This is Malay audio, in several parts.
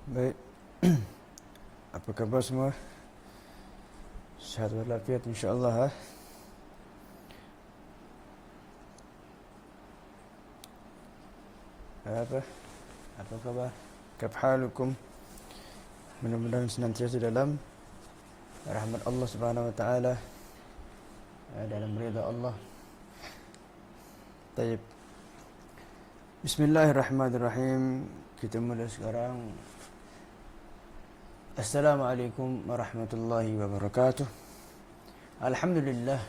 Baik, apa khabar semua? Sihat walafiat insyaAllah. Apa khabar? Kaifa halukum? Mudah-mudahan senantiasa dalam rahmat Allah Subhanahu wa taala, dalam ridha Allah. Baik. Bismillahirrahmanirrahim. Kita mulai sekarang. Assalamualaikum warahmatullahi wabarakatuh. Alhamdulillah.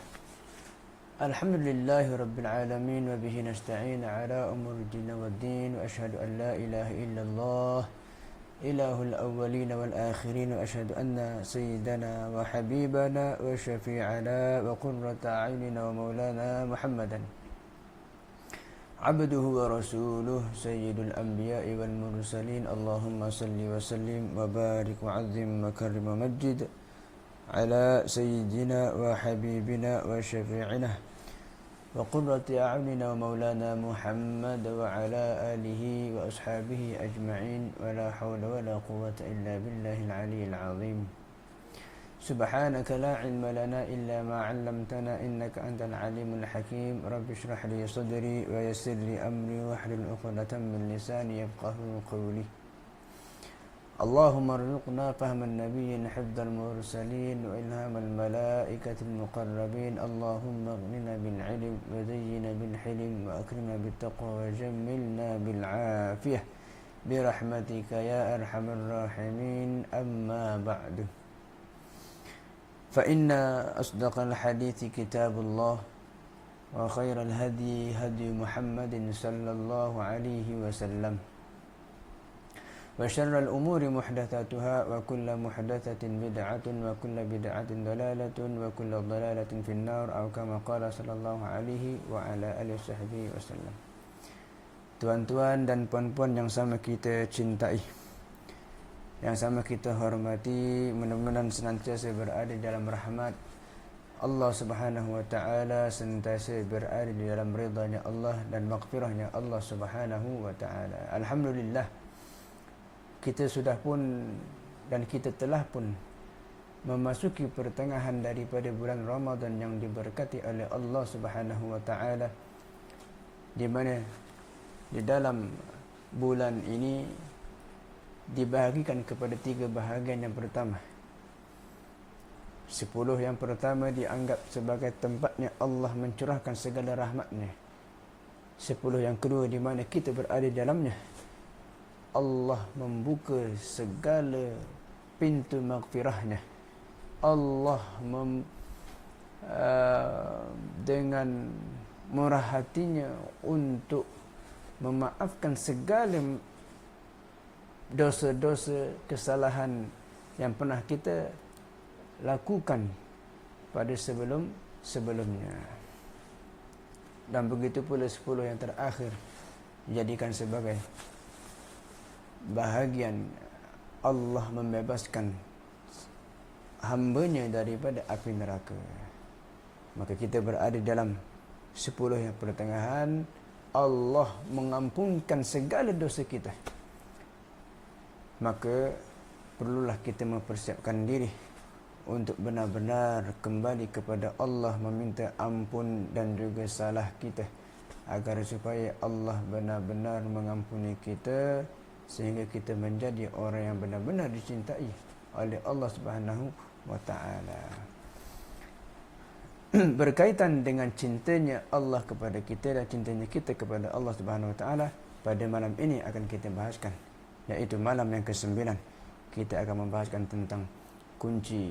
Alhamdulillahi rabbil alamin wa bihi nasta'in ala umuri dunya waddin wa asyhadu an la ilaha illallah ilahul awwalin wal akhirin wa asyhadu anna sayyidana wa habibana wa syafi'ana wa qurrata a'yunina wa maulana Muhammadan abduhu wa rasuluh sayyidul anbiya'i wal mursalin. Allahumma salli wa sallim wa barik wa azim wa karim wa majid ala sayyidina wa habibina wa syafi'ina wa qurrati a'yunina wa maulana Muhammad wa ala alihi wa ashabihi ajma'in wa la hawla wa la quwwata illa billahil aliyyil azim. Subhanaka la ilma lana illa ma 'allamtana innaka antal alimul hakim. Rabbi shrah li sadri wa yassir li amri wahlul 'uqdatam min lisani yafqahu qawli. Allahumma arzuqna fahman nabiyyin hifdzal mursalin wa ilhamal malaikatil muqarrabin. Allahumma aghnina bil 'ilm wa zayyina bil hilm wa akrimna bit taqwa wa jammilna bil 'afiyah bi rahmatika ya arhamar rahimin. Amma ba'du. فإن أصدق الحديث كتاب الله وخير الهدي هدي محمد صلى الله عليه وسلم وشر الأمور محدثاتها وكل محدثة بدعة وكل بدعة ضلالة وكل ضلالة في النار أو كما قال صلى الله عليه وعلى آله وصحبه وسلم. Tuan-tuan dan puan-puan yang sama kita cintai, yang sama kita hormati, mudah-mudahan senantiasa berada dalam rahmat Allah Subhanahu wa taala, senantiasa berada di dalam ridhanya Allah dan maghfirahnya Allah Subhanahu wa taala. Alhamdulillah, kita sudah pun dan kita telah pun memasuki pertengahan daripada bulan Ramadan yang diberkati oleh Allah Subhanahu wa taala, di mana di dalam bulan ini dibahagikan kepada 3 bahagian. Yang pertama, 10 yang pertama dianggap sebagai tempatnya Allah mencurahkan segala rahmatnya. 10 yang kedua di mana kita berada di dalamnya, Allah membuka segala pintu maghfirahnya. Allah dengan murah hatinya untuk memaafkan segala dosa-dosa, kesalahan yang pernah kita lakukan pada sebelumnya. Dan begitu pula 10 yang terakhir dijadikan sebagai bahagian Allah membebaskan hambanya daripada api neraka. Maka kita berada dalam 10 yang pertengahan. Allah mengampunkan segala dosa kita. Maka perlulah kita mempersiapkan diri untuk benar-benar kembali kepada Allah, meminta ampun dan juga salah kita, agar supaya Allah benar-benar mengampuni kita, sehingga kita menjadi orang yang benar-benar dicintai oleh Allah Subhanahu wa taala. Berkaitan dengan cintanya Allah kepada kita dan cintanya kita kepada Allah Subhanahu wa taala, pada malam ini akan kita bahaskan, yaitu malam yang ke-9. Kita akan membahaskan tentang kunci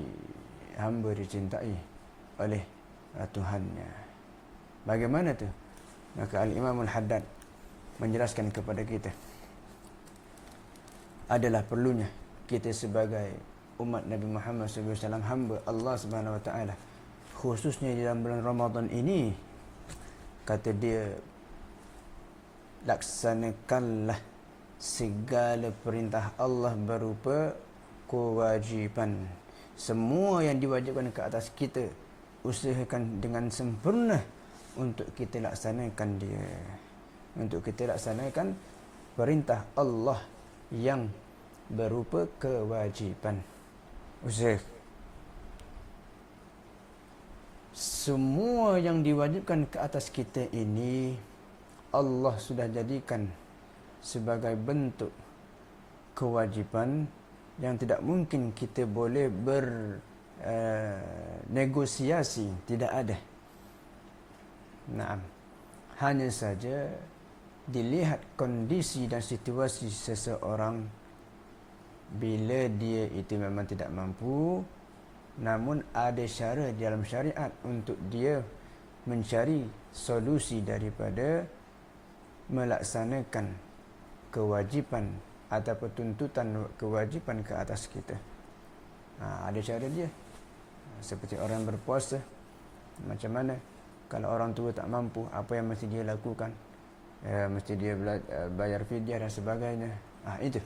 hamba dicintai oleh Tuhannya. Bagaimana tu? Maka Al-Imam Al-Haddad menjelaskan kepada kita, adalah perlunya kita sebagai umat Nabi Muhammad SAW, hamba Allah Subhanahu wa taala, khususnya di dalam bulan Ramadan ini, kata dia, laksanakanlah segala perintah Allah berupa kewajipan. Semua yang diwajibkan ke atas kita, usahakan dengan sempurna untuk kita laksanakan dia. Untuk kita laksanakan perintah Allah yang berupa kewajipan. Usaha. Semua yang diwajibkan ke atas kita ini Allah sudah jadikan sebagai bentuk kewajipan yang tidak mungkin kita boleh negosiasi, tidak ada. Naam. Hanya saja dilihat kondisi dan situasi seseorang. Bila dia itu memang tidak mampu, namun ada cara di dalam syariat untuk dia mencari solusi daripada melaksanakan kewajipan ataupun tuntutan kewajipan ke atas kita. Ada cara dia. Seperti orang berpuasa, macam mana kalau orang tua tak mampu, apa yang mesti dia lakukan? Mesti dia bayar fidyah dan sebagainya. Itu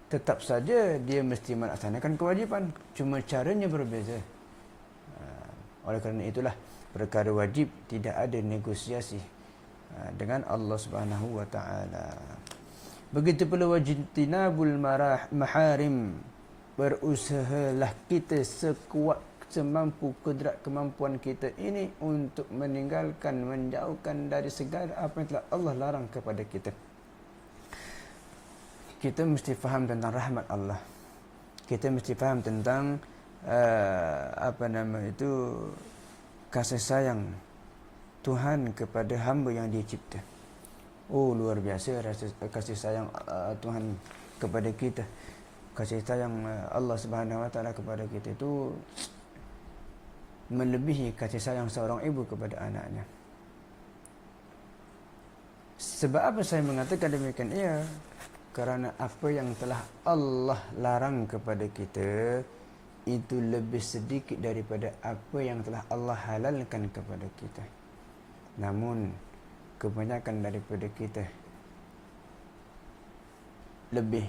tetap saja dia mesti melaksanakan kewajipan, cuma caranya berbeza. Oleh kerana itulah perkara wajib tidak ada negosiasi dengan Allah Subhanahu wa taala. Begitu pula wajtinabul maharim, berusahalah kita sekuat semampu kudrat kemampuan kita ini untuk meninggalkan, menjauhkan dari segala apa yang telah Allah larang kepada kita. Kita mesti faham tentang rahmat Allah. Kita mesti faham tentang kasih sayang Tuhan kepada hamba yang Dia cipta. Luar biasa rasa kasih sayang Tuhan kepada kita. Kasih sayang Allah Subhanahu wa taala kepada kita itu melebihi kasih sayang seorang ibu kepada anaknya. Sebab apa saya mengatakan demikian? Kerana apa yang telah Allah larang kepada kita itu lebih sedikit daripada apa yang telah Allah halalkan kepada kita. Namun kebanyakan daripada kita lebih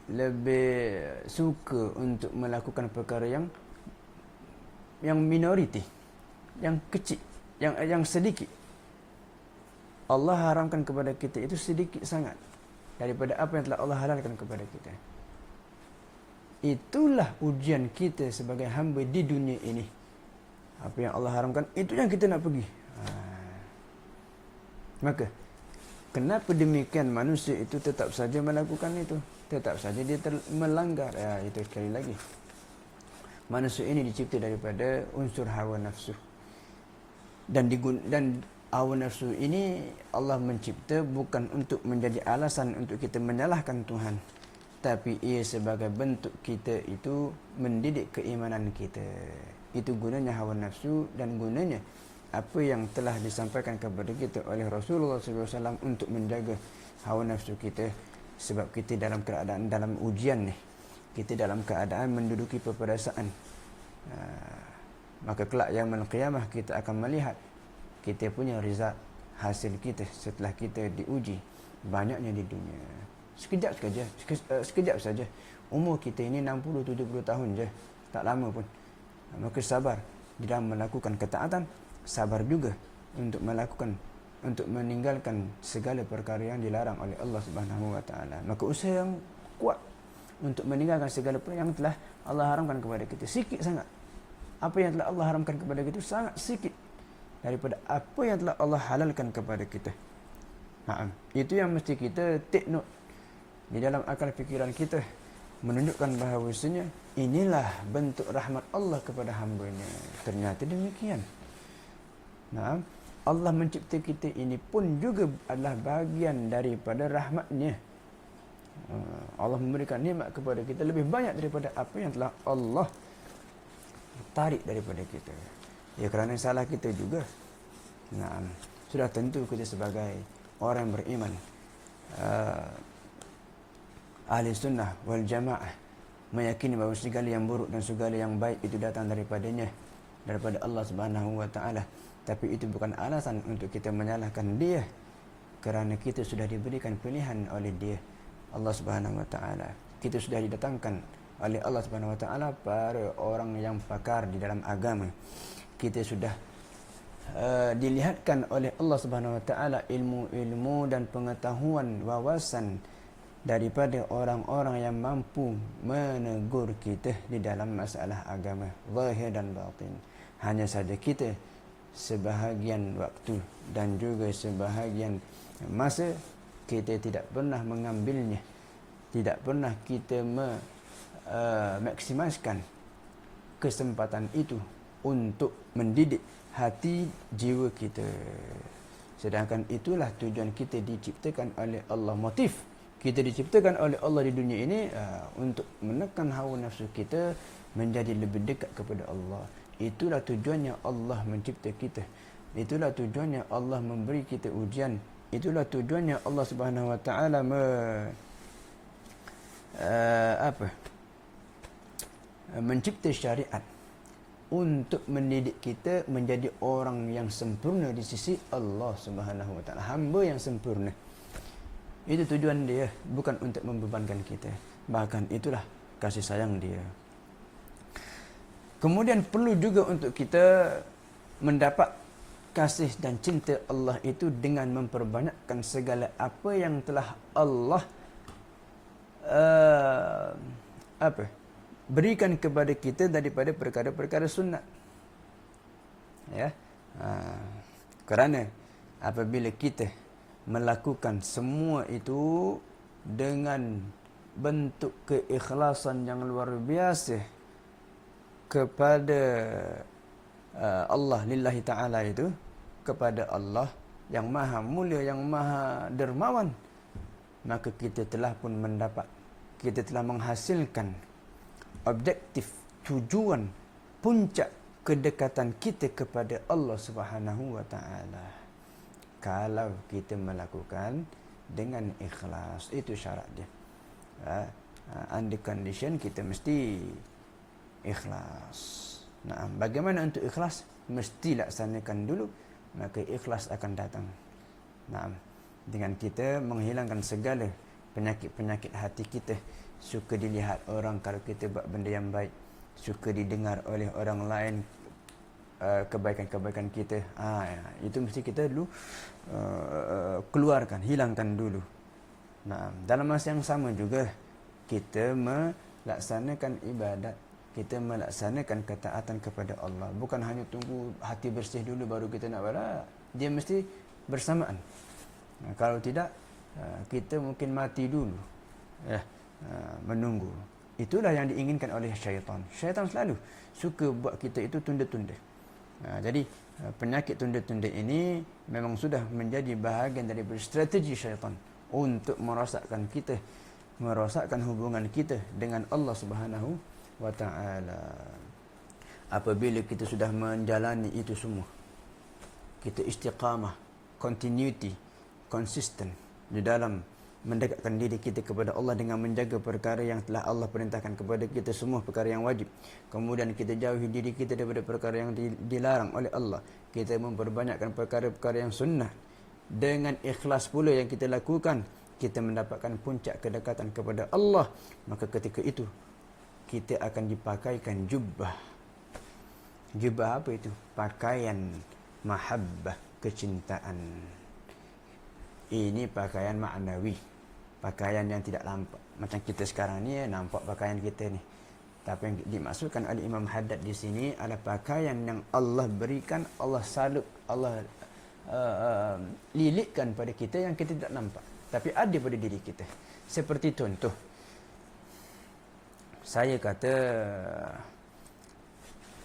lebih suka untuk melakukan perkara yang minoriti, yang kecil, yang sedikit. Allah haramkan kepada kita itu sedikit sangat daripada apa yang telah Allah halalkan kepada kita. Itulah ujian kita sebagai hamba di dunia ini. Apa yang Allah haramkan, itu yang kita nak pergi. Maka kenapa demikian manusia itu tetap saja melakukan itu? Tetap saja dia melanggar. Itu sekali lagi. Manusia ini dicipta daripada unsur hawa nafsu. Dan hawa nafsu ini Allah mencipta bukan untuk menjadi alasan untuk kita menyalahkan Tuhan, tapi ia sebagai bentuk kita itu mendidik keimanan kita. Itu gunanya hawa nafsu, dan gunanya apa yang telah disampaikan kepada kita oleh Rasulullah SAW untuk menjaga hawa nafsu kita. Sebab kita dalam keadaan dalam ujian ni, kita dalam keadaan menduduki peperdasaan. Maka kelak yaumul qiyamah kita akan melihat kita punya result, hasil kita setelah kita diuji banyaknya di dunia. Sekejap saja. Umur kita ini 60-70 tahun je, tak lama pun. Maka sabar di dalam melakukan ketaatan, sabar juga untuk meninggalkan segala perkara yang dilarang oleh Allah Subhanahu wa taala. Maka usaha yang kuat untuk meninggalkan segala perkara yang telah Allah haramkan kepada kita, sikit sangat. Apa yang telah Allah haramkan kepada kita sangat sikit daripada apa yang telah Allah halalkan kepada kita. Itu yang mesti kita take note di dalam akal fikiran kita, menunjukkan bahawasanya inilah bentuk rahmat Allah kepada hamba-Nya. Ternyata demikian. Allah mencipta kita ini pun juga adalah bahagian daripada rahmat-Nya. Allah memberikan nikmat kepada kita lebih banyak daripada apa yang telah Allah tarik daripada kita. Kerana salah kita juga. Sudah tentu kita sebagai orang beriman, ahli sunnah wal jamaah, meyakini bahawa segala yang buruk dan segala yang baik itu datang daripadanya, daripada Allah Subhanahu wa taala. Tapi itu bukan alasan untuk kita menyalahkan Dia, kerana kita sudah diberikan pilihan oleh Dia, Allah Subhanahu wa taala. Kita sudah didatangkan oleh Allah Subhanahu wa taala para orang yang pakar di dalam agama. Kita sudah dilihatkan oleh Allah Subhanahu Wa Taala ilmu-ilmu dan pengetahuan wawasan daripada orang-orang yang mampu menegur kita di dalam masalah agama zahir dan batin. Hanya saja kita sebahagian waktu dan juga sebahagian masa kita tidak pernah mengambilnya, tidak pernah kita maksimalkan kesempatan itu untuk mendidik hati jiwa kita. Sedangkan itulah tujuan kita diciptakan oleh Allah. Motif kita diciptakan oleh Allah di dunia ini untuk menekan hawa nafsu kita menjadi lebih dekat kepada Allah. Itulah tujuannya Allah mencipta kita. Itulah tujuannya Allah memberi kita ujian. Itulah tujuannya Allah Subhanahu Wa Taala mencipta syariat untuk mendidik kita menjadi orang yang sempurna di sisi Allah Subhanahu Wa Taala, hamba yang sempurna. Itu tujuan dia, bukan untuk membebankan kita. Bahkan itulah kasih sayang dia. Kemudian perlu juga untuk kita mendapat kasih dan cinta Allah itu dengan memperbanyakkan segala apa yang telah Allah berikan kepada kita daripada perkara-perkara sunat. Ya. Kerana apabila kita melakukan semua itu dengan bentuk keikhlasan yang luar biasa kepada Allah lillahi ta'ala, itu kepada Allah yang maha mulia, yang maha dermawan, maka kita telah pun mendapat, kita telah menghasilkan objektif, tujuan, puncak kedekatan kita kepada Allah Subhanahu Wa Taala. Kalau kita melakukan dengan ikhlas, itu syarat dia. Under condition kita mesti ikhlas. Nah, bagaimana untuk ikhlas? Mesti laksanakan dulu, maka ikhlas akan datang. Nah, dengan kita menghilangkan segala penyakit-penyakit hati kita. Suka dilihat orang kalau kita buat benda yang baik, suka didengar oleh orang lain kebaikan-kebaikan kita. Itu mesti kita dulu keluarkan, hilangkan dulu. Nah, dalam masa yang sama juga kita melaksanakan ibadat, kita melaksanakan ketaatan kepada Allah. Bukan hanya tunggu hati bersih dulu baru kita nak buat. Dia mesti bersamaan. Kalau tidak, kita mungkin mati dulu. Menunggu. Itulah yang diinginkan oleh syaitan. Syaitan selalu suka buat kita itu tunda-tunda. Jadi penyakit tunda-tunda ini memang sudah menjadi bahagian daripada strategi syaitan untuk merosakkan kita, merosakkan hubungan kita dengan Allah Subhanahu Wa Taala. Apabila kita sudah menjalani itu semua, kita istiqamah, continuity, konsisten di dalam mendekatkan diri kita kepada Allah dengan menjaga perkara yang telah Allah perintahkan kepada kita, semua perkara yang wajib. Kemudian kita jauhi diri kita daripada perkara yang dilarang oleh Allah. Kita memperbanyakkan perkara-perkara yang sunnah. Dengan ikhlas pula yang kita lakukan, kita mendapatkan puncak kedekatan kepada Allah. Maka ketika itu kita akan dipakaikan jubbah. Jubbah apa itu? Pakaian mahabbah, kecintaan. Ini pakaian maknawi, pakaian yang tidak nampak. Macam kita sekarang ni nampak pakaian kita ni. Tapi yang dimaksudkan oleh Imam Haddad di sini adalah pakaian yang Allah berikan, Allah salut, Allah lilitkan pada kita yang kita tidak nampak, tapi ada pada diri kita. Seperti contoh, saya kata,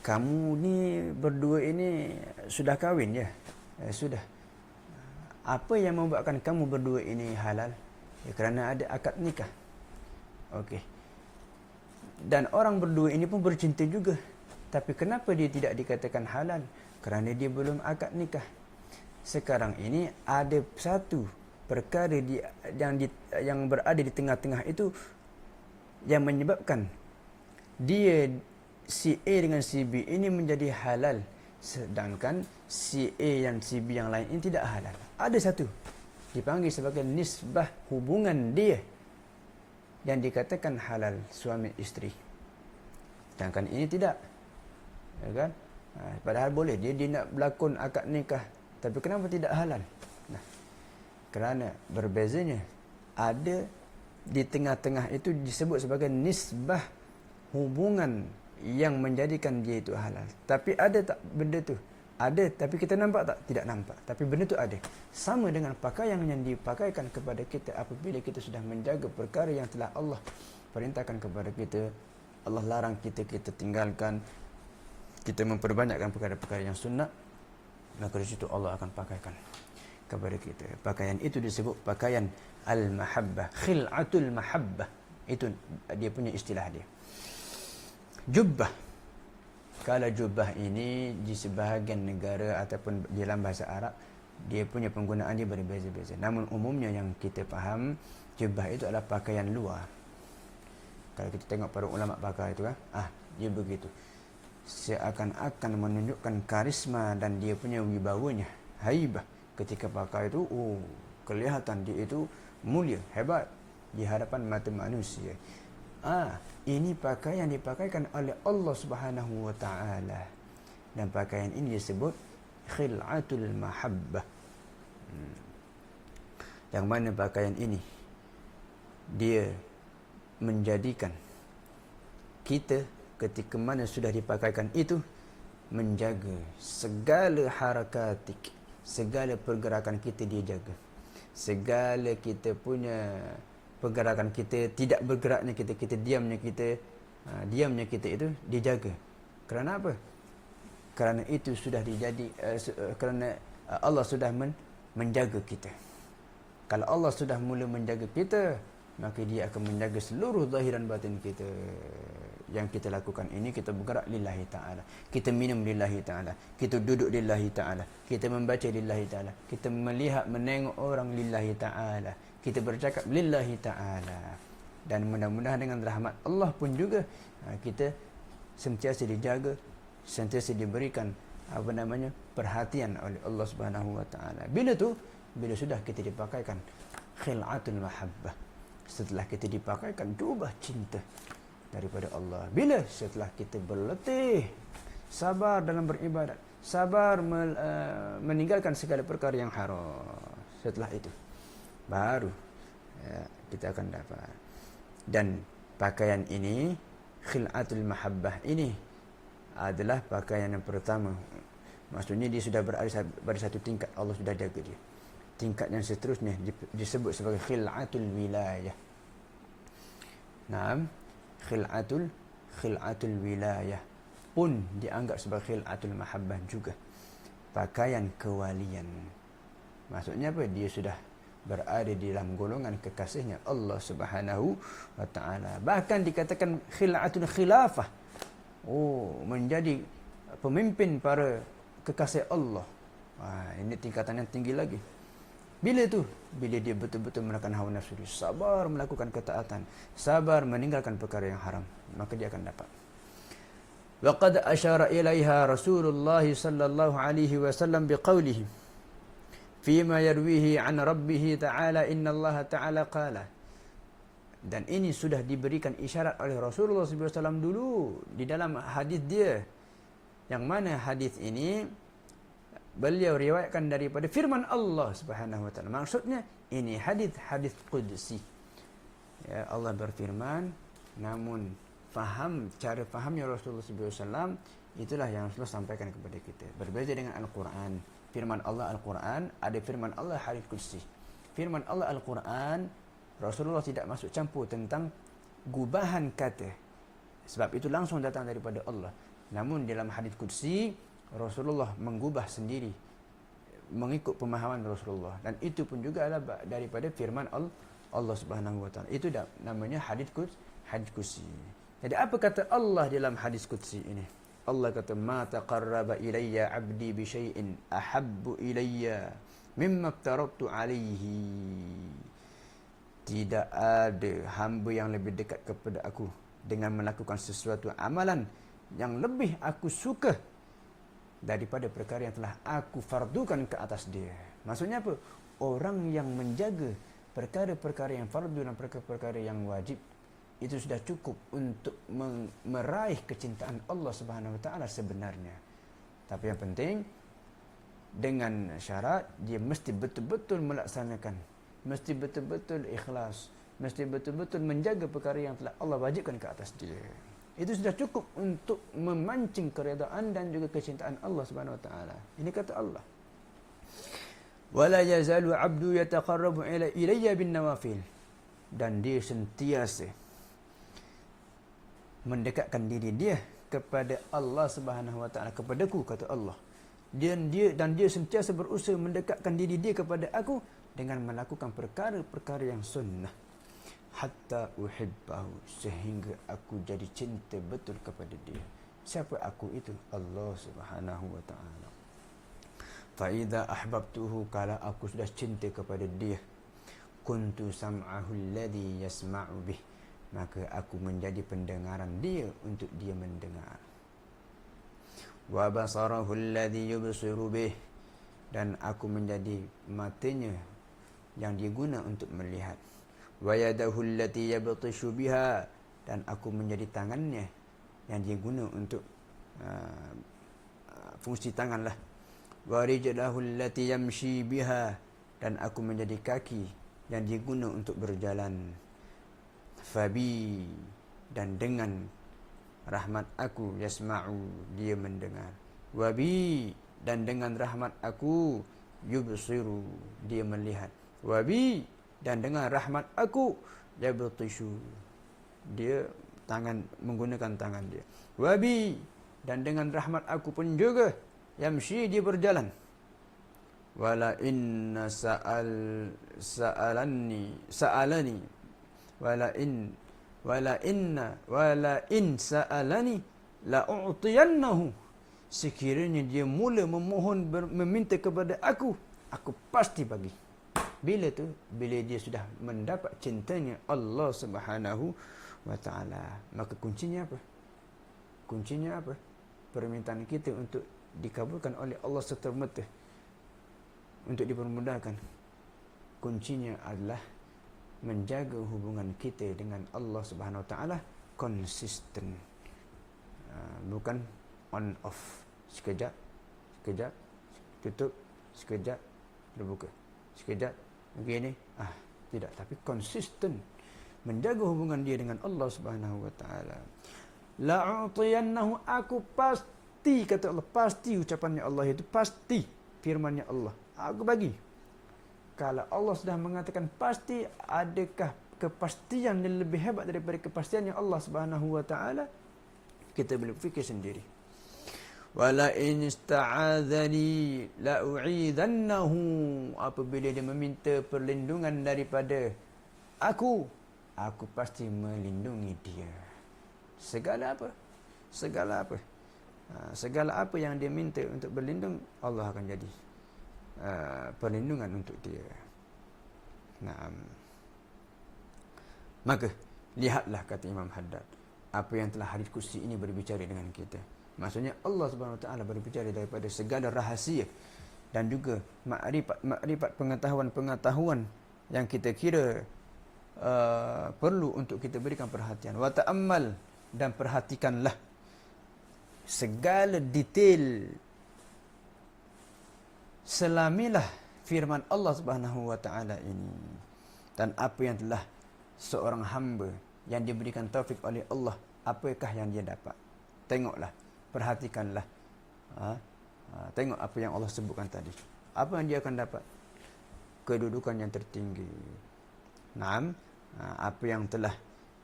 kamu ni berdua ini sudah kahwin ya? Sudah. Apa yang membuatkan kamu berdua ini halal? Ya, kerana ada akad nikah. Okey. Dan orang berdua ini pun bercinta juga. Tapi kenapa dia tidak dikatakan halal? Kerana dia belum akad nikah. Sekarang ini ada satu perkara yang berada di tengah-tengah itu yang menyebabkan dia si A dengan si B ini menjadi halal, sedangkan si A dan si B yang lain ini tidak halal. Ada satu dipanggil sebagai nisbah hubungan dia yang dikatakan halal, suami isteri. Sedangkan ini tidak. Ya kan? Padahal boleh dia nak berlakon akad nikah, tapi kenapa tidak halal? Nah, kerana berbezanya ada di tengah-tengah itu disebut sebagai nisbah hubungan yang menjadikan dia itu halal. Tapi ada tak benda tu? Ada, tapi kita nampak tak? Tidak nampak. Tapi benda tu ada. Sama dengan pakaian yang dipakaikan kepada kita apabila kita sudah menjaga perkara yang telah Allah perintahkan kepada kita, Allah larang kita, kita tinggalkan, kita memperbanyakkan perkara-perkara yang sunnah, maka di situ Allah akan pakaikan kepada kita. Pakaian itu disebut pakaian al-mahabbah, khil'atul mahabbah. Itu dia punya istilah dia. Jubbah. Kalau jubbah ini di sebahagian negara ataupun dalam bahasa Arab, dia punya penggunaan dia berbeza-beza. Namun umumnya yang kita faham, jubbah itu adalah pakaian luar. Kalau kita tengok para ulama pakai itu kan, dia begitu. Seakan-akan menunjukkan karisma dan dia punya wibawanya, haibah. Ketika pakai itu, kelihatan dia itu mulia, hebat di hadapan mata manusia. Ini pakaian dipakaikan oleh Allah Subhanahu wa taala. Dan pakaian ini disebut khil'atul mahabbah. Yang mana pakaian ini dia menjadikan kita ketika mana sudah dipakaikan itu menjaga segala harakatik, segala pergerakan kita dia jaga. Segala kita punya pergerakan kita, tidak bergeraknya kita diamnya kita itu dijaga. Kerana apa? Kerana itu sudah kerana Allah sudah menjaga kita. Kalau Allah sudah mula menjaga kita, maka dia akan menjaga seluruh zahir dan batin kita. Yang kita lakukan ini, kita bergerak lillahi ta'ala, kita minum lillahi ta'ala, kita duduk lillahi ta'ala, kita membaca lillahi ta'ala, kita melihat menengok orang lillahi ta'ala, kita bercakap lillahi ta'ala. Dan mudah-mudahan dengan rahmat Allah pun juga kita sentiasa dijaga, sentiasa diberikan perhatian oleh Allah Subhanahu wa taala. Bila sudah kita dipakaikan khil'atul mahabbah, setelah kita dipakaikan jubah cinta daripada Allah. Bila setelah kita berletih, sabar dalam beribadat, sabar meninggalkan segala perkara yang haram, setelah itu baru kita akan dapat. Dan pakaian ini, khil'atul mahabbah ini adalah pakaian yang pertama. Maksudnya dia sudah berada pada satu tingkat, Allah sudah jaga dia. Tingkat yang seterusnya disebut sebagai khil'atul wilayah. Naam, khil'atul wilayah pun dianggap sebagai khil'atul mahabbah juga. Pakaian kewalian. Maksudnya apa? Dia sudah berada di dalam golongan kekasihnya Allah Subhanahu wa taala. Bahkan dikatakan khil'atul khilafah. Menjadi pemimpin para kekasih Allah. Ini tingkatan yang tinggi lagi. Bila itu? Bila dia betul-betul menekan hawa nafsu dia, sabar melakukan ketaatan, sabar meninggalkan perkara yang haram, maka dia akan dapat. Wa qad asyara ilaiha Rasulullah sallallahu alaihi wasallam biqaulihi fima yarwihi an rabbih ta'ala innallaha ta'ala qala. Dan ini sudah diberikan isyarat oleh Rasulullah SAW dulu di dalam hadis dia, yang mana hadis ini beliau riwayatkan daripada firman Allah Subhanahu wa taala. Maksudnya ini hadis qudsi. Ya, Allah berfirman, namun cara fahamnya Rasulullah SAW itulah yang Rasulullah sampaikan kepada kita. Berbeza dengan Al-Quran. Firman Allah Al-Quran, ada firman Allah hadis qudsi. Firman Allah Al-Quran, Rasulullah tidak masuk campur tentang gubahan kata, sebab itu langsung datang daripada Allah. Namun dalam hadis qudsi, Rasulullah menggubah sendiri mengikut pemahaman Rasulullah, dan itu pun juga adalah daripada firman Allah Subhanahu wa taala. Itu namanya hadis qudsi. Jadi apa kata Allah dalam hadis qudsi ini? Allah kata, ma taqarraba ilayya 'abdi bi syai'in ahabbu ilayya mimma aftaradtu 'alaihi. Tidak ada hamba yang lebih dekat kepada aku dengan melakukan sesuatu amalan yang lebih aku suka daripada perkara yang telah aku fardukan ke atas dia. Maksudnya apa? Orang yang menjaga perkara-perkara yang fardu dan perkara-perkara yang wajib, itu sudah cukup untuk meraih kecintaan Allah Subhanahu wa taala sebenarnya. Tapi yang penting dengan syarat dia mesti betul-betul melaksanakan, mesti betul-betul ikhlas, mesti betul-betul menjaga perkara yang telah Allah wajibkan ke atas dia. Itu sudah cukup untuk memancing keredaan dan juga kecintaan Allah Subhanahu wa taala. Ini kata Allah. Wala yazalu 'abdu yataqarrabu ilayya bin nawafil. Dan dia sentiasa mendekatkan diri dia kepada Allah Subhanahu wa taala, kepadaku, kata Allah. Dan dia sentiasa berusaha mendekatkan diri dia kepada aku dengan melakukan perkara-perkara yang sunnah. Hatta uhibbahu, sehingga aku jadi cinta betul kepada dia. Siapa aku itu? Allah Subhanahu wa taala. Fa idza ahbabtuhu, kalau aku sudah cinta kepada dia, kuntu sam'ahu alladhi yasma'u bih, maka aku menjadi pendengaran dia untuk dia mendengar. Wa basarahu alladhi yubsiru bih, dan aku menjadi matanya yang dia guna untuk melihat. Wa yadahu allati yabtishu biha, dan aku menjadi tangannya yang dia guna untuk fungsi tanganlah. Wa rijlahu allati yamshi biha, dan aku menjadi kaki yang dia guna untuk berjalan. Fabi, dan dengan rahmat aku, yasma'u, dia mendengar. Wabi, dan dengan rahmat aku, yubsiru, dia melihat. Wabi, dan dengan rahmat aku, yabtishu, dia menggunakan tangan dia. Wabi, dan dengan rahmat aku pun juga, yamshi, dia berjalan. Wala inna sa'alani wala in sa'alani la u'tiyannahu, sekiranya dia mula memohon meminta kepada aku pasti bagi. Bila tu? Bila dia sudah mendapat cintanya Allah Subhanahu wa taala. Maka kuncinya apa? Kuncinya apa? Permintaan kita untuk dikabulkan oleh Allah serta-merta, untuk dipermudahkan. Kuncinya adalah menjaga hubungan kita dengan Allah Subhanahu wa taala konsisten. Bukan on off. Sekejap tutup, sekejap terbuka, sekejap begini. Tidak, tapi konsisten menjaga hubungan dia dengan Allah Subhanahu wa taala. La'utiyannahu, aku pasti, kata Allah, pasti, ucapannya Allah itu pasti, firmannya Allah, aku bagi. Kalau Allah sudah mengatakan pasti, adakah kepastian yang lebih hebat daripada kepastian yang Allah Subhanahu wa taala? Kita boleh fikir sendiri. Wala in ista'adzani la u'idzannahu, apabila dia meminta perlindungan daripada aku pasti melindungi dia. Segala apa? Segala apa yang dia minta untuk berlindung, Allah akan jadi perlindungan untuk dia. Maka lihatlah, kata Imam Haddad, apa yang telah hadis kursi ini berbicara dengan kita. Maksudnya Allah Subhanahu wa taala berbicara daripada segala rahasia dan juga makrifat pengetahuan yang kita kira perlu untuk kita berikan perhatian. Wa ta'ammal, dan perhatikanlah segala detail, selamilah firman Allah Subhanahu wa taala ini, dan apa yang telah seorang hamba yang diberikan taufik oleh Allah, apakah yang dia dapat. Tengoklah, perhatikanlah. Tengok apa yang Allah sebutkan tadi. Apa yang dia akan dapat? Kedudukan yang tertinggi. Apa yang telah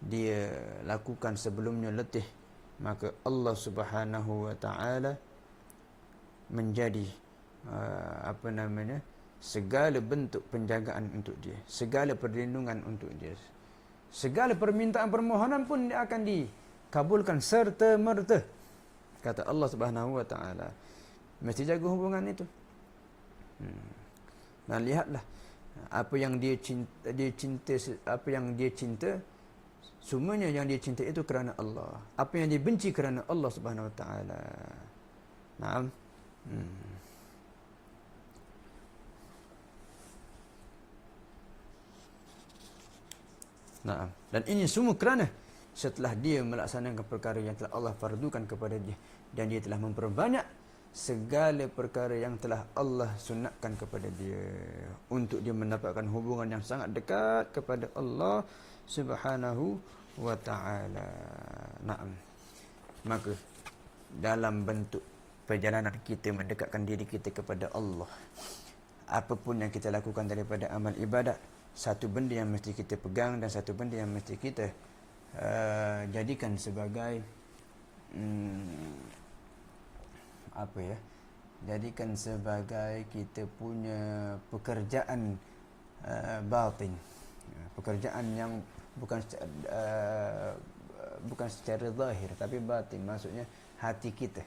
dia lakukan sebelumnya letih, maka Allah Subhanahu wa taala menjadi segala bentuk penjagaan untuk dia, segala perlindungan untuk dia, segala permintaan permohonan pun dia akan dikabulkan serta merta, kata Allah Subhanahu wa taala. Mesti jaga hubungan itu. Dan lihatlah, apa yang dia cinta, apa yang dia cinta, semuanya yang dia cinta itu kerana Allah. Apa yang dia benci kerana Allah Subhanahu wa taala. Dan ini semua kerana setelah dia melaksanakan perkara yang telah Allah fardukan kepada dia, dan dia telah memperbanyak segala perkara yang telah Allah sunatkan kepada dia untuk dia mendapatkan hubungan yang sangat dekat kepada Allah Subhanahu wa taala. Naam. Maka dalam bentuk perjalanan kita mendekatkan diri kita kepada Allah, apapun yang kita lakukan daripada amal ibadat, satu benda yang mesti kita pegang dan satu benda yang mesti kita jadikan sebagai jadikan sebagai kita punya pekerjaan batin, pekerjaan yang bukan secara zahir tapi batin, maksudnya hati kita.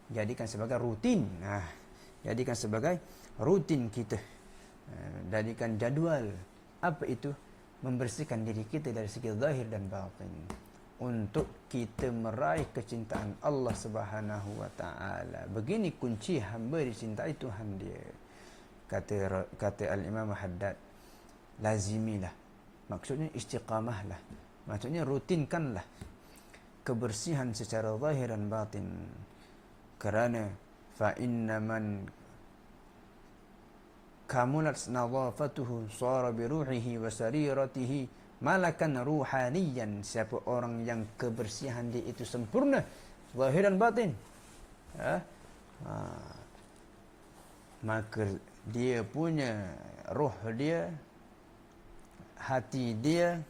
Jadikan sebagai rutin. Jadikan sebagai rutin kita. Jadikan jadual. Apa itu? Membersihkan diri kita dari segi zahir dan batin untuk kita meraih kecintaan Allah Subhanahu wa taala. Begini kunci hamba dicintai Tuhan dia. Kata Al-Imam Haddad, lazimilah. Maksudnya istiqamahlah. Maksudnya rutinkanlah kebersihan secara zahir dan batin. Kerana fa inna man kamulat nadhafatuhu sara bi ruhihi wa sariratihi malakan ruhaniyan. Siapa orang yang kebersihan dia itu sempurna zahir dan batin, maka dia punya roh dia, hati dia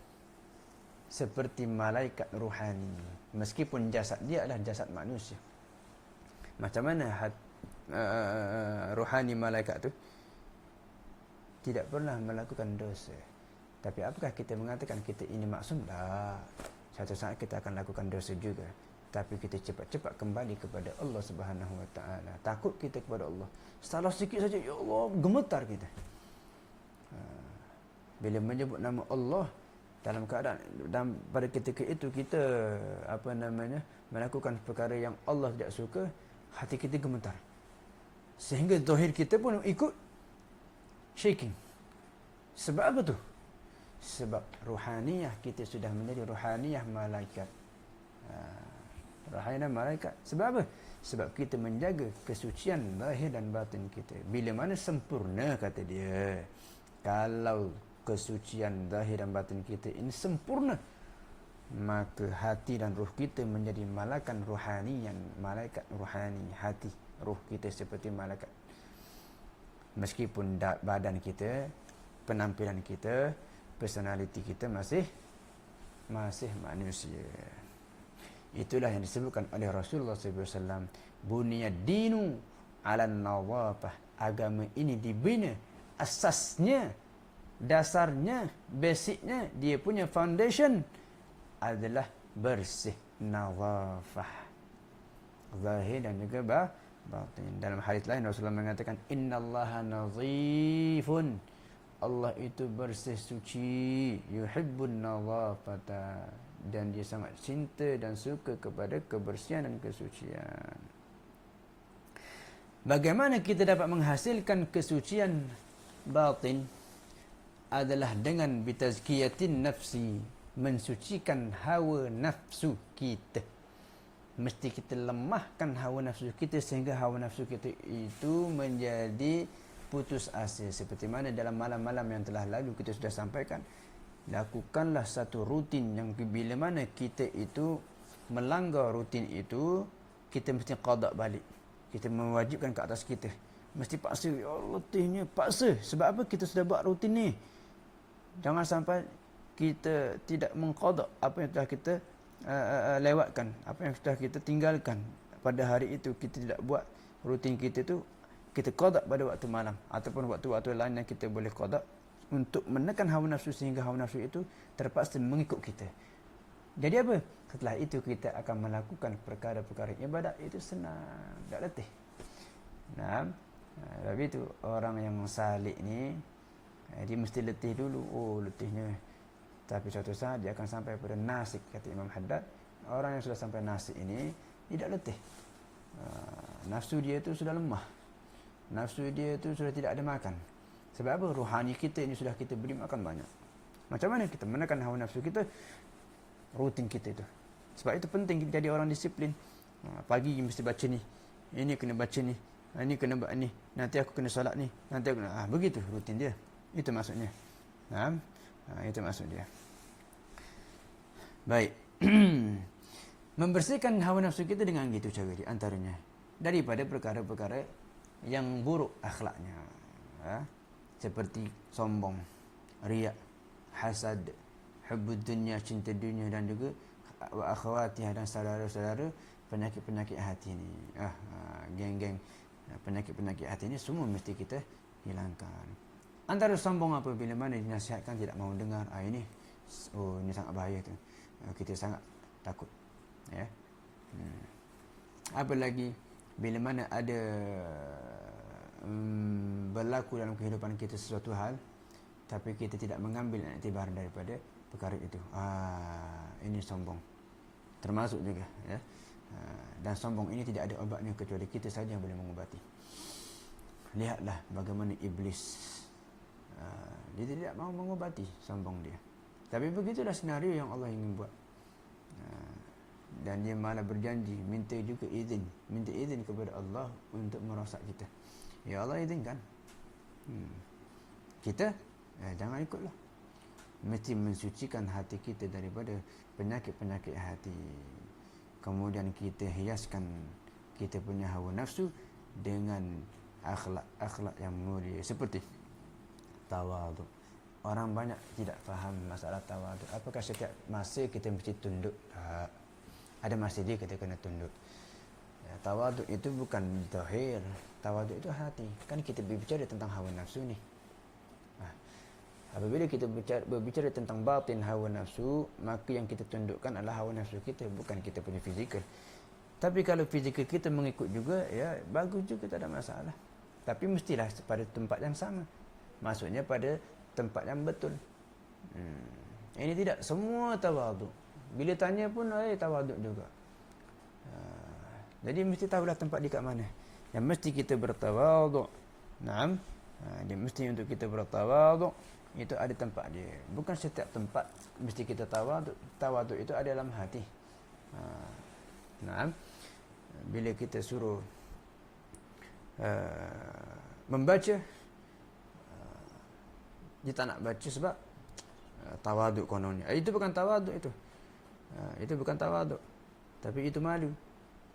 seperti malaikat ruhani, meskipun jasad dia adalah jasad manusia. Macam mana ruhani malaikat tu? Tidak pernah melakukan dosa. Tapi apakah kita mengatakan kita ini maksum? Tak. Satu saat kita akan lakukan dosa juga. Tapi kita cepat-cepat kembali kepada Allah Subhanahu wa taala. Takut kita kepada Allah. Salah sikit saja, ya Allah, gemetar kita. Bila menyebut nama Allah dalam keadaan pada ketika itu kita melakukan perkara yang Allah tidak suka, hati kita gemetar. Sehingga zahir kita pun ikut shaking. Sebab apa tu? Sebab ruhaniyah kita sudah menjadi ruhaniyah malaikat. Ruhaniyah malaikat. Sebab apa? Sebab kita menjaga kesucian zahir dan batin kita. Bila mana sempurna, kata dia, kalau kesucian zahir dan batin kita ini sempurna, maka hati dan ruh kita menjadi malakan ruhaniyan, malaikat ruhani. Hati, ruh kita seperti malaikat. Meskipun badan kita, penampilan kita, personality kita masih manusia. Itulah yang disebutkan oleh Rasulullah SAW, buniyad dinu ala nawafah. Agama ini dibina, asasnya, dasarnya, basicnya, dia punya foundation adalah bersih, nawafah, zahir dan juga batin. Dalam hadis lain Rasulullah mengatakan, innallaha nazifun. Allah itu bersih suci, yuhibbun nadhafata, dan dia sangat cinta dan suka kepada kebersihan dan kesucian. Bagaimana kita dapat menghasilkan kesucian batin? Adalah dengan bitazkiyatin nafsi, mensucikan hawa nafsu kita. Mesti kita lemahkan hawa nafsu kita sehingga hawa nafsu kita itu menjadi putus asa. Seperti mana dalam malam-malam yang telah lalu kita sudah sampaikan, lakukanlah satu rutin yang bila mana kita itu melanggar rutin itu, kita mesti qada balik. Kita mewajibkan ke atas kita, mesti paksa. Ya Allah, letihnya, paksa. Sebab apa? Kita sudah buat rutin ni. Jangan sampai kita tidak mengqada apa yang telah kita lewatkan, apa yang sudah kita tinggalkan pada hari itu. Kita tidak buat rutin kita tu, kita qada pada waktu malam ataupun waktu-waktu lain yang kita boleh qada, untuk menekan hawa nafsu sehingga hawa nafsu itu terpaksa mengikut kita. Jadi apa? Setelah itu kita akan melakukan perkara-perkara ibadat itu senang, tak letih. Nah, tapi itu orang yang salik ni, dia mesti letih dulu. Oh, letihnya. Tapi suatu saat dia akan sampai pada nasik, kata Imam Haddad. Orang yang sudah sampai nasik ini tidak letih. Nafsu dia itu sudah lemah. Nafsu dia itu sudah tidak ada makan. Sebab apa? Ruhani kita ini sudah kita beri makan banyak. Macam mana kita menekan hawa nafsu kita? Rutin kita itu. Sebab itu penting jadi orang disiplin. Pagi mesti baca ni, ini kena baca ni, ini kena buat ni, nanti aku kena solat ni, nanti aku kena, begitu rutin dia. Itu maksudnya. Itu maksud dia. Baik. Membersihkan hawa nafsu kita dengan gitu cara dia, antaranya daripada perkara-perkara yang buruk akhlaknya, seperti sombong, riak, hasad, hubbud dunya, cinta dunia, dan juga wa akhawatiha, dan saudara-saudara penyakit-penyakit hati ni. Geng-geng penyakit-penyakit hati ni semua mesti kita hilangkan. Antara sombong apa, bila mana dinasihatkan tidak mahu dengar, ini sangat bahaya tu. Kita sangat takut, ya. Apa lagi bila mana ada berlaku dalam kehidupan kita sesuatu hal, tapi kita tidak mengambil iktibar daripada perkara itu, ini sombong termasuk juga, ya. Dan sombong ini tidak ada obatnya kecuali kita saja yang boleh mengubati. Lihatlah bagaimana iblis, dia tidak mahu mengubati sombong dia, tapi begitulah senario yang Allah ingin buat. Dan dia malah berjanji, minta izin kepada Allah untuk merosak kita. Ya Allah izinkan. Kita jangan ikutlah. Mesti mensucikan hati kita daripada penyakit-penyakit hati. Kemudian kita hiaskan kita punya hawa nafsu dengan akhlak yang mulia, seperti tawaduk. Orang banyak tidak faham masalah tawaduk. Apakah setiap masa kita mesti tunduk? Ada masa dia kita kena tunduk. Tawaduk itu bukan zahir. Tawaduk itu hati. Kan kita berbicara tentang hawa nafsu ni. Apabila kita berbicara tentang batin hawa nafsu, maka yang kita tundukkan adalah hawa nafsu kita, bukan kita punya fizikal. Tapi kalau fizikal kita mengikut juga, ya bagus juga, tak ada masalah. Tapi mestilah pada tempat yang sama. Maksudnya pada tempat yang betul. Ini tidak semua tawaduk. Bila tanya pun tawaduk juga. Jadi mesti tahulah tempat di kat mana. Yang mesti kita bertawaduk. Naam. Dia mesti untuk kita bertawaduk, itu ada tempat dia. Bukan setiap tempat mesti kita tawaduk. Tawaduk itu ada dalam hati. Naam. Bila kita suruh membaca, dia tak nak baca sebab tawaduk kononnya. Itu bukan tawaduk itu. Itu bukan tawaduk. Tapi itu malu.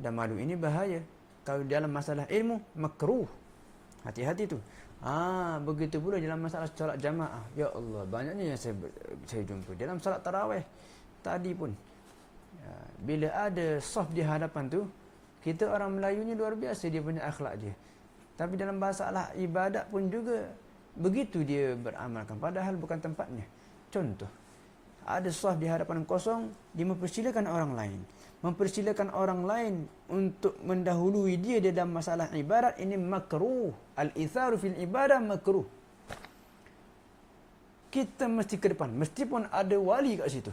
Dan malu ini bahaya. Kalau dalam masalah ilmu, makruh. Hati-hati tu. Begitu pula dalam masalah solat jamaah. Ya Allah, banyaknya yang saya jumpa dalam solat tarawih tadi pun. Bila ada saf di hadapan tu, kita orang Melayu ni luar biasa dia punya akhlak dia. Tapi dalam masalah ibadat pun juga begitu dia beramalkan, padahal bukan tempatnya. Contoh, ada saf di hadapan kosong, dia mempersilakan orang lain. Mempersilakan orang lain untuk mendahului dia dalam masalah ibadat, ini makruh. Al-itharu fil ibadah makruh. Kita mesti ke depan, meskipun ada wali kat situ.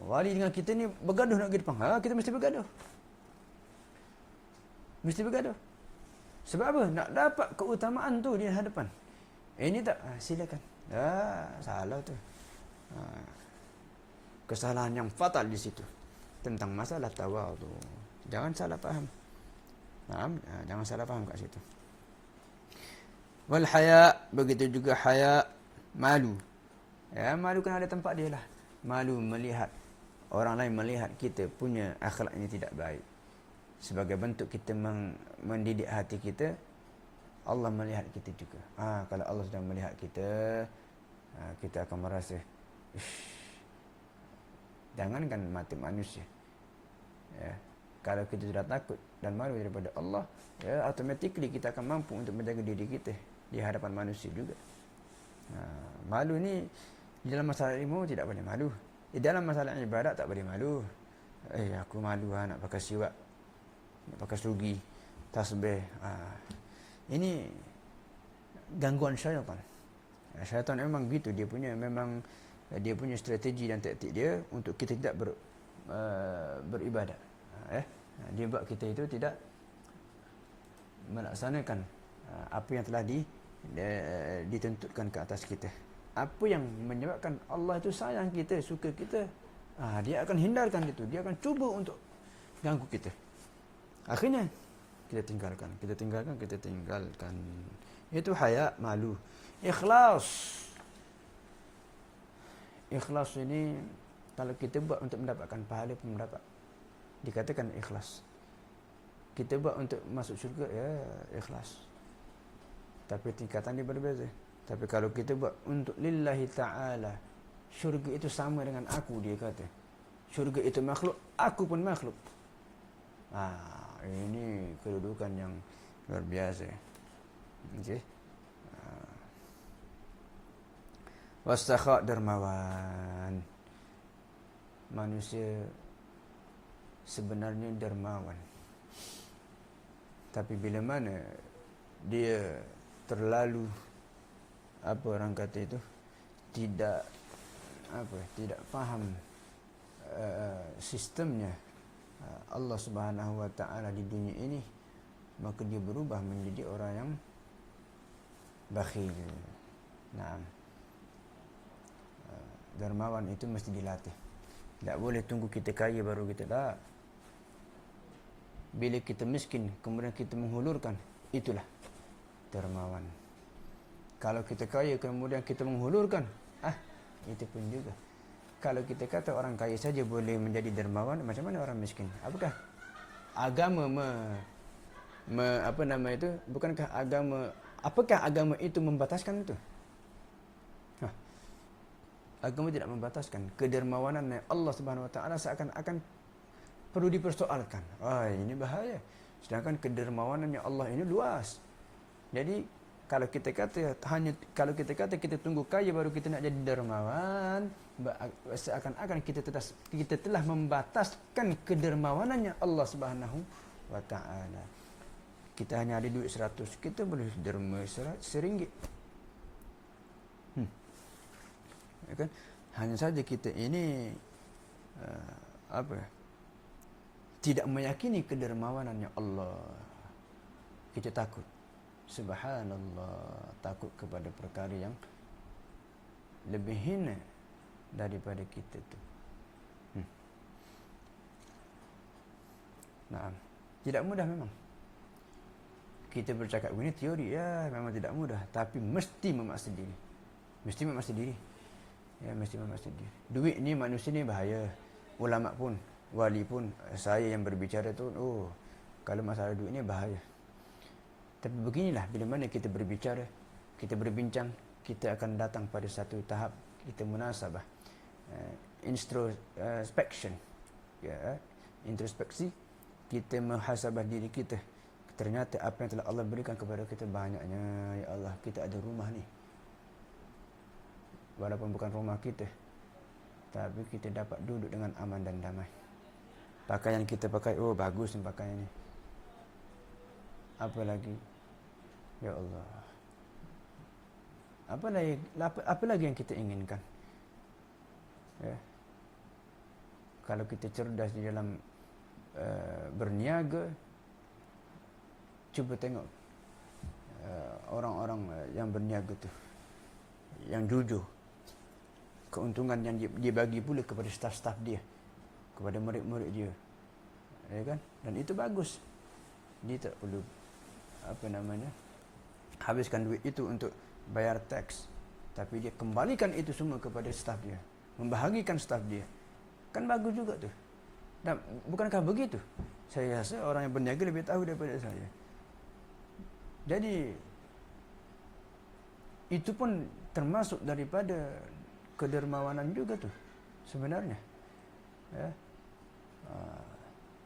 Wali dengan kita ni bergaduh nak ke depan, kita mesti bergaduh. Mesti bergaduh. Sebab apa? Nak dapat keutamaan tu di hadapan. Ini tak, silakan. Salah tu. Kesalahan yang fatal di situ tentang masalah tawadhu. Jangan salah faham. Jangan salah faham kat situ. Wal haya, begitu juga haya, malu. Ya, malu kan ada tempat dia lah. Malu melihat orang lain melihat kita punya akhlak ini tidak baik. Sebagai bentuk kita mendidik hati kita, Allah melihat kita juga. Kalau Allah sudah melihat kita, kita akan merasa, jangankan mata manusia. Ya, kalau kita sudah takut dan malu daripada Allah, ya, automatically kita akan mampu untuk menjaga diri kita di hadapan manusia juga. Malu ni di dalam masalah ilmu tidak boleh malu. Di dalam masalah ibadat tak boleh malu. Aku malu nak pakai siwak, nak pakai sugi, tasbih. Ini gangguan syaitan. Syaitan memang gitu, dia punya strategi dan taktik dia untuk kita tidak beribadat. Dia buat kita itu tidak melaksanakan apa yang telah ditentukan ke atas kita. Apa yang menyebabkan Allah itu sayang kita, suka kita, dia akan hindarkan itu. Dia akan cuba untuk ganggu kita. Akhirnya kita tinggalkan. Kita tinggalkan. Itu haya, malu. Ikhlas. Ikhlas ini kalau kita buat untuk mendapatkan pahala pun mendapat. Dikatakan ikhlas. Kita buat untuk masuk syurga, ya ikhlas. Tapi tingkatan dia berbeza. Tapi kalau kita buat untuk lillahi ta'ala, syurga itu sama dengan aku, dia kata. Syurga itu makhluk, aku pun makhluk. Ini kedudukan yang luar biasa. Okey. Wasakha, dermawan. Manusia sebenarnya dermawan. Tapi bila mana dia terlalu, apa orang kata itu, tidak faham sistemnya Allah Subhanahu wa taala di dunia ini, maka dia berubah menjadi orang yang bakhil. Naam. Dermawan itu mesti dilatih. Tak boleh tunggu kita kaya baru kita tak. Bila kita miskin kemudian kita menghulurkan, itulah dermawan. Kalau kita kaya kemudian kita menghulurkan, itu pun juga. Kalau kita kata orang kaya saja boleh menjadi dermawan, macam mana orang miskin? Apakah agama bukankah agama itu membataskan itu? Agama tidak membataskan. Kedermawanan Allah Subhanahu wa taala seakan-akan perlu dipersoalkan. Ini bahaya. Sedangkan kedermawanannya Allah ini luas. Jadi kalau kita kata kita tunggu kaya baru kita nak jadi dermawan, seakan-akan kita telah membataskan kedermawanannya Allah Subhanahu wa taala. Kita hanya ada duit 100, kita boleh derma RM1. Ya kan? Hanya saja kita ini tidak meyakini kedermawanannya Allah. Kita takut. Subhanallah, takut kepada perkara yang lebih hina daripada kita tu. Nah, tidak mudah memang. Kita bercakap begini teori, ya memang tidak mudah, tapi mesti memaksa diri. Mesti memaksa diri. Ya, mesti memaksa diri. Duit ni, manusia ni bahaya. Ulama pun, wali pun, saya yang berbicara tu, kalau masalah duit ni bahaya. Tapi beginilah, bila mana kita berbicara, kita berbincang, kita akan datang pada satu tahap kita munasabah, introspection, introspeksi. Kita muhasabah diri kita. Ternyata apa yang telah Allah berikan kepada kita banyaknya. Ya Allah, kita ada rumah ni, walaupun bukan rumah kita, tapi kita dapat duduk dengan aman dan damai. Pakaian kita pakai, bagus ni pakaian ni. Apa lagi? Ya Allah, apa lagi yang kita inginkan? Ya. Kalau kita cerdas di dalam berniaga, cuba tengok orang-orang yang berniaga tu, yang jujur, keuntungan yang dia bagi pula kepada staf-staf dia, kepada murid-murid dia, ya kan? Dan itu bagus. Dia tak perlu habiskan duit itu untuk bayar teks, tapi dia kembalikan itu semua kepada staf dia, membahagikan staf dia. Kan bagus juga tu. Dan bukankah begitu? Saya rasa orang yang berniaga lebih tahu daripada saya. Jadi itu pun termasuk daripada kedermawanan juga tu sebenarnya. Ya.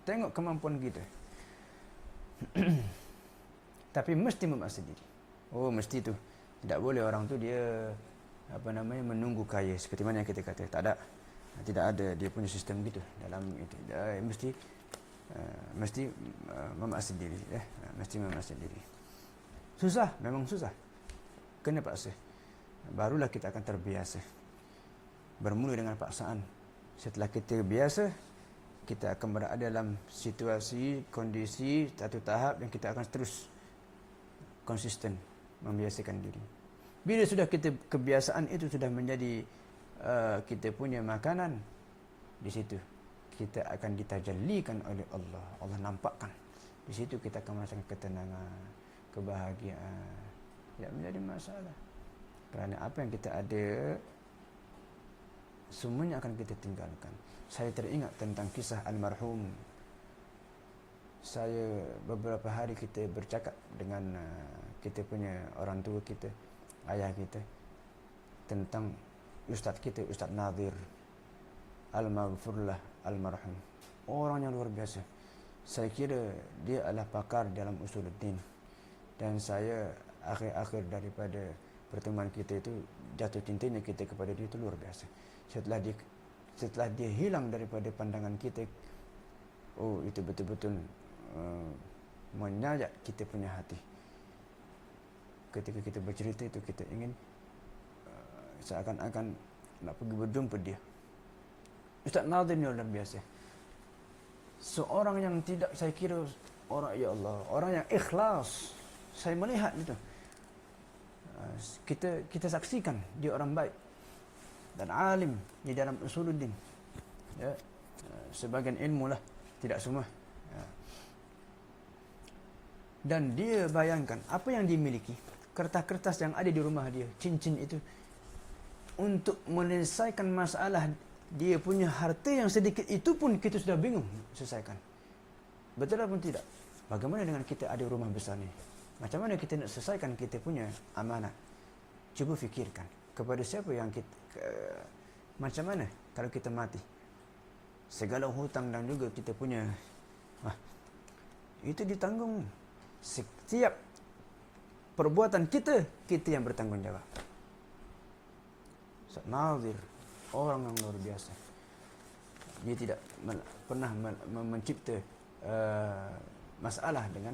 Tengok kemampuan kita. Tapi mesti memaksa diri. Mesti tu. Tidak boleh orang tu dia menunggu kaya seperti mana yang kita kata. Tak ada. Tidak ada dia punya sistem gitu dalam itu. Mesti memaksa diri, mesti memaksa diri. Susah, memang susah. Kena paksa. Barulah kita akan terbiasa. Bermula dengan paksaan. Setelah kita biasa, kita akan berada dalam situasi, kondisi, satu tahap yang kita akan terus konsisten membiasakan diri. Bila sudah kita kebiasaan itu sudah menjadi kita punya makanan, di situ kita akan ditajallikan oleh Allah. Allah nampakkan Di situ kita akan merasakan ketenangan, kebahagiaan. Tidak menjadi masalah. Kerana apa yang kita ada, semuanya akan kita tinggalkan. Saya teringat tentang kisah almarhum. Saya beberapa hari kita bercakap dengan kita punya orang tua kita, ayah kita, tentang ustaz kita, Ustaz Nadir Al-Maghfurlah almarhum. Orang yang luar biasa. Saya kira dia adalah pakar dalam usuluddin. Dan saya akhir-akhir daripada pertemuan kita itu, jatuh cintanya kita kepada dia itu luar biasa. Setelah dia hilang daripada pandangan kita, oh itu betul-betul menyayat kita punya hati. Ketika kita bercerita itu, kita ingin seakan-akan nak pergi berjumpa dia. Ustaz Nadir ni luar biasa. Seorang yang tidak, saya kira orang, ya Allah, orang yang ikhlas. Saya melihat itu. Kita saksikan dia orang baik dan alim di dalam usuluddin. Ya, sebagian ilmu lah, tidak semua. Ya. Dan dia bayangkan apa yang dimiliki, kertas-kertas yang ada di rumah dia, cincin itu, untuk menyelesaikan masalah dia punya harta yang sedikit itu pun kita sudah bingung selesaikan. Betul ataupun tidak? Bagaimana dengan kita ada rumah besar ni? Macam mana kita nak selesaikan kita punya amanat? Cuba fikirkan, kepada siapa yang kita, macam mana kalau kita mati? Segala hutang dan juga kita punya itu ditanggung. Setiap perbuatan kita yang bertanggungjawab. Ustaz Nadir, orang yang luar biasa. Dia tidak pernah mencipta masalah dengan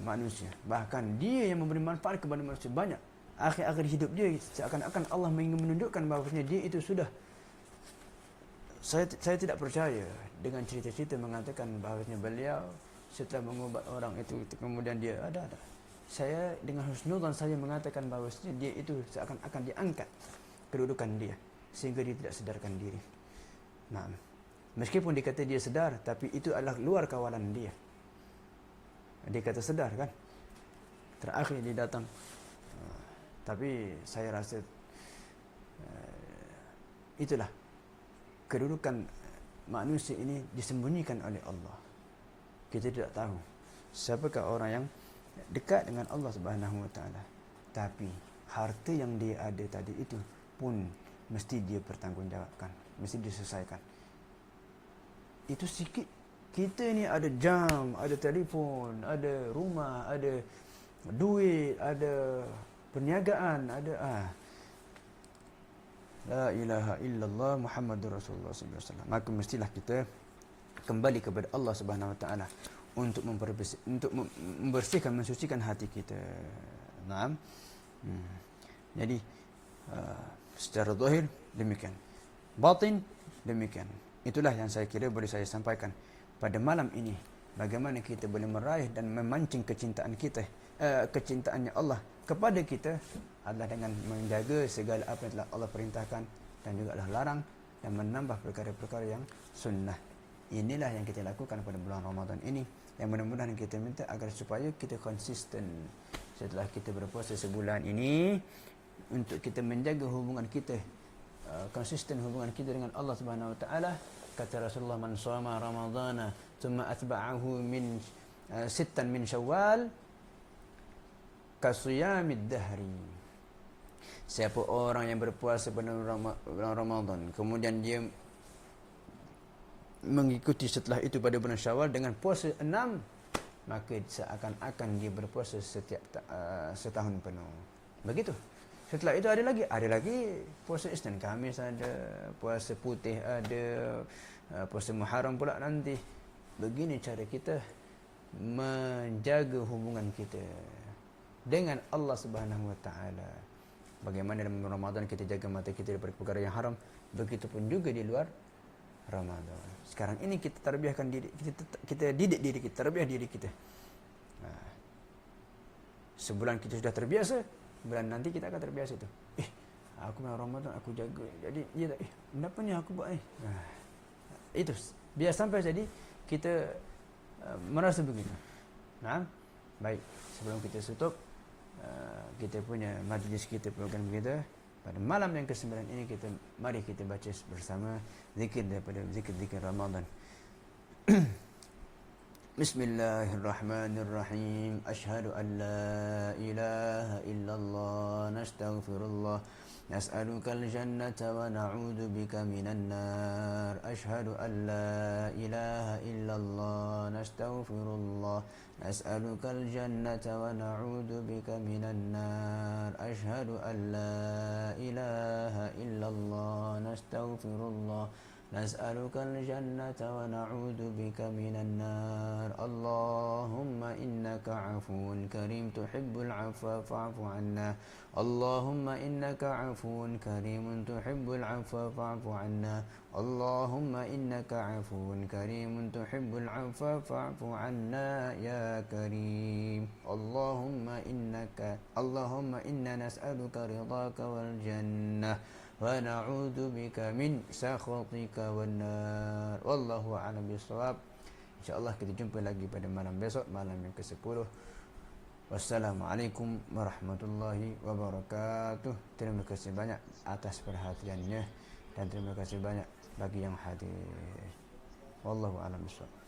manusia. Bahkan dia yang memberi manfaat kepada manusia banyak. Akhir-akhir hidup dia, seakan-akan Allah ingin menunjukkan bahawasanya dia itu sudah. Saya tidak percaya dengan cerita-cerita mengatakan bahawasanya beliau setelah mengubat orang itu kemudian dia ada. Saya dengan husnudzan saya mengatakan bahawasanya dia itu seakan-akan diangkat kedudukan dia sehingga dia tidak sedarkan diri. Nah, meskipun dikata dia sedar, tapi itu adalah luar kawalan dia. Dia kata sedar kan, terakhir dia datang. Tapi saya rasa itulah kedudukan manusia ini disembunyikan oleh Allah. Kita tidak tahu siapakah orang yang dekat dengan Allah Subhanahu Wa Taala. Tapi harta yang dia ada tadi itu pun mesti dia pertanggungjawabkan, mesti diselesaikan. Itu sikit. Kita ni ada jam, ada telefon, ada rumah, ada duit, ada perniagaan, ada la ilaha illallah Muhammadur Rasulullah sallallahu alaihi wasallam. Maka mestilah kita kembali kepada Allah Subhanahu Wa Taala untuk membersihkan, mensucikan hati kita. Naam. Jadi secara zahir demikian, batin demikian. Itulah yang saya kira boleh saya sampaikan pada malam ini. Bagaimana kita boleh meraih dan memancing kecintaan kita, kecintaannya Allah kepada kita adalah dengan menjaga segala apa yang telah Allah perintahkan dan juga Allah larang, dan menambah perkara-perkara yang sunnah. Inilah yang kita lakukan pada bulan Ramadan ini, yang mudah-mudahan kita minta agar supaya kita konsisten setelah kita berpuasa sebulan ini, untuk kita menjaga hubungan kita, konsisten hubungan kita dengan Allah Subhanahu Wa Taala. Kata Rasulullah, man shoma ramadhana thumma atba'ahu min sittan min syawal kasiyamid dahri. Siapa orang yang berpuasa pada bulan Ramadan kemudian dia mengikuti setelah itu pada bulan Syawal dengan puasa 6, maka seakan-akan dia berpuasa setiap setahun penuh. Begitu. Setelah itu ada lagi puasa Isnin Khamis, ada puasa putih, ada puasa Muharram pula nanti. Begini cara kita menjaga hubungan kita dengan Allah Subhanahu Wa Taala. Bagaimana dalam Ramadan kita jaga mata kita daripada perkara yang haram, begitupun juga di luar Ramadan. Sekarang ini kita terbiahkan diri kita didik diri kita, terbiah diri kita. Sebulan kita sudah terbiasa, bulan nanti kita akan terbiasa itu. Aku malam Ramadan aku jaga. Jadi dia tak kenapa ni aku buat ni? Itu biar sampai jadi kita merasa begitu. Nah, baik, sebelum kita tutup kita punya majlis kita, program kita pada malam yang ke-9 ini, mari kita baca bersama zikir daripada zikir-zikir Ramadan. Bismillahirrahmanirrahim. Asyhadu an la ilaha illallah, nastaghfirullah, nas'alukal jannata wa na'udzu bika minan nar. Asyhadu an la ilaha illallah, nastaghfirullah, nas'alukal jannata wa na'udzu bika minan nar. Asyhadu an la ilaha illallah, nastaghfirullah, nas'alukal jannata wa na'udzu bika minan nar. Allahumma innaka 'afuwun karim tuhibbul 'afwa fa'fu 'anna. Allahumma innaka 'afuwun karimun tuhibbul 'afwa fa'fu 'anna. Allahumma innaka 'afuwun karimun tuhibbul 'afwa fa'fu 'anna ya karim. Allahumma inna nas'aluka ridhaka wal jannah wa na'udzu bika min sakhatika wan nar. Wallahu a'lam bissawab. InsyaAllah kita jumpa lagi pada malam besok, malam yang ke-10. Wassalamualaikum warahmatullahi wabarakatuh. Terima kasih banyak atas perhatiannya dan terima kasih banyak bagi yang hadir. Wallahu a'lam bissawab.